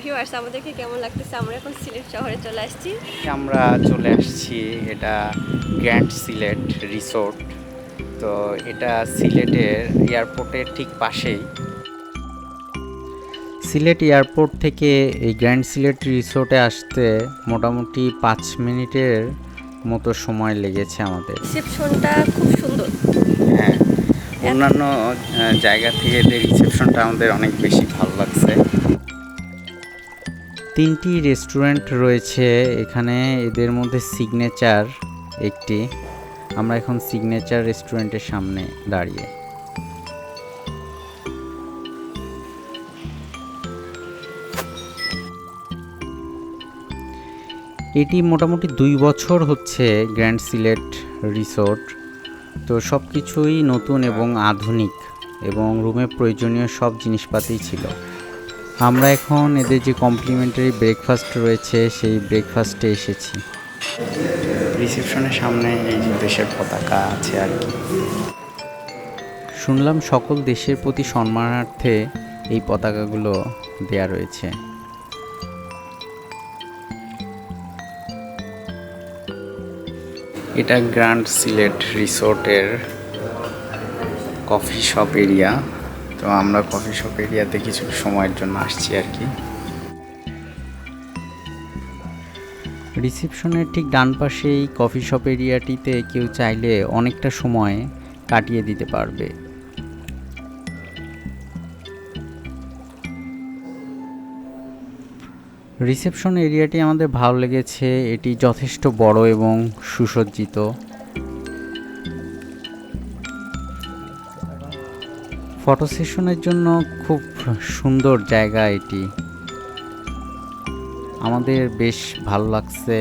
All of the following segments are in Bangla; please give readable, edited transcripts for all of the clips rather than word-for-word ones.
ভিউয়ার্স আমাদেরকে কেমন লাগতেছে? আমরা এখন সিলেট শহরে চলে আসছি। আমরা চলে আসছি, এটা গ্র্যান্ড সিলেট রিসোর্ট। তো এটা সিলেটের এয়ারপোর্টের ঠিক পাশেই। সিলেট এয়ারপোর্ট থেকে এই গ্র্যান্ড সিলেট রিসোর্টে আসতে মোটামুটি 5 মিনিটের মতো সময় লেগেছে আমাদের। রিসেপশনটা খুব সুন্দর। হ্যাঁ, অন্যান্য জায়গা থেকে এদের রিসেপশনটা আমাদের অনেক বেশি ভালো লাগছে। 3টি রেস্টুরেন্ট রয়েছে এখানে, এদের মধ্যে সিগনেচার একটি। আমরা এখন সিগনেচার রেস্টুরেন্টের সামনে দাঁড়িয়ে। এটি মোটামুটি 2 বছর হচ্ছে গ্র্যান্ড সিলেট রিসোর্ট। তো সব কিছুই নতুন এবং আধুনিক, এবং রুমে প্রয়োজনীয় সব জিনিসপাতিই ছিল। আমরা এখন এদের যে কমপ্লিমেন্টারি ব্রেকফাস্ট রয়েছে সেই ব্রেকফাস্টে এসেছি। রিসেপশনের সামনে এই যে দেশের পতাকা আছে আর কি। শুনলাম সকল দেশের প্রতি সম্মানার্থে এই পতাকাগুলো দেয়া রয়েছে। এটা গ্র্যান্ড সিলেট রিসোর্টের কফি শপ এরিয়া। তো আমরা কফি শপ এরিয়াতে কিছু সময়ের জন্য আসছি আর কি। রিসেপশনের ঠিক ডান পাশে এই কফি শপ এরিয়াটিতে কেউ চাইলে অনেকটা সময় কাটিয়ে দিতে পারবে। রিসেপশন এরিয়াটি আমাদের ভালো লেগেছে, এটি যথেষ্ট বড় এবং সুসজ্জিত। ফটো সেশনের জন্য খুব সুন্দর জায়গা এটি, আমাদের বেশ ভালো লাগছে।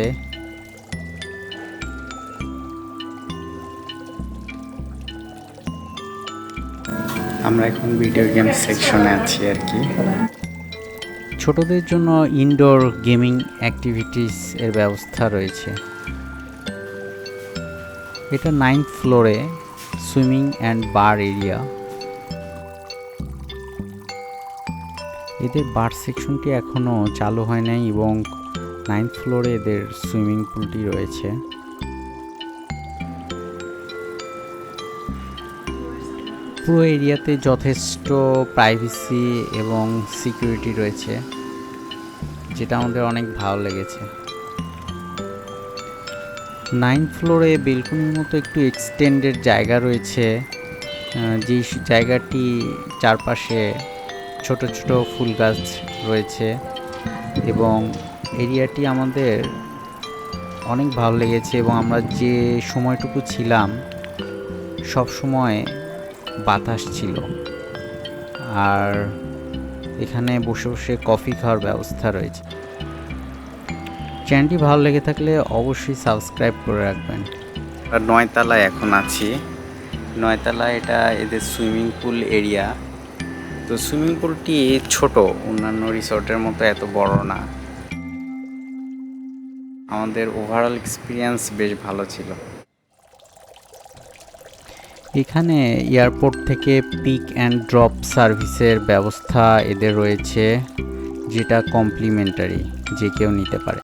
আমরা এখন ভিডিও গেম সেকশনে আছি আর কি। ছোটদের জন্য ইনডোর গেমিং অ্যাক্টিভিটিস এর ব্যবস্থা রয়েছে। এটা 9th ফ্লোরে সুইমিং অ্যান্ড বার এরিয়া। এদের বার সেকশনটি এখনও চালু হয় নাই এবং 9th ফ্লোরে এদের সুইমিং পুলটি রয়েছে। পুরো এরিয়াতে যথেষ্ট প্রাইভেসি এবং সিকিউরিটি রয়েছে, যেটা আমাদের অনেক ভালো লেগেছে। 9th ফ্লোরে বেলকনির মতো একটু এক্সটেন্ডেড জায়গা রয়েছে, যেই জায়গাটি চারপাশে ছোট ছোট ফুল গাছ রয়েছে, এবং এরিয়াটি আমাদের অনেক ভালো লেগেছে। এবং আমরা যে সময়টুকু ছিলাম সব সময় বাতাস ছিল, আর এখানে বসে বসে কফি খাওয়ার ব্যবস্থা রয়েছে। চ্যানেলটি ভালো লেগে থাকলে অবশ্যই সাবস্ক্রাইব করে রাখবেন। 9 তলায় এখন আছি। 9 তলায় এটা এদের সুইমিং পুল এরিয়া। তো সুইমিং পুলটি ছোট, অন্যান্য রিসোর্টের মতো এত বড় না। আমাদের ওভারঅল এক্সপিরিয়েন্স বেশ ভালো ছিল। এখানে এয়ারপোর্ট থেকে পিক অ্যান্ড ড্রপ সার্ভিসের ব্যবস্থা এদের রয়েছে, যেটা কমপ্লিমেন্টারি, যে কেউ নিতে পারে।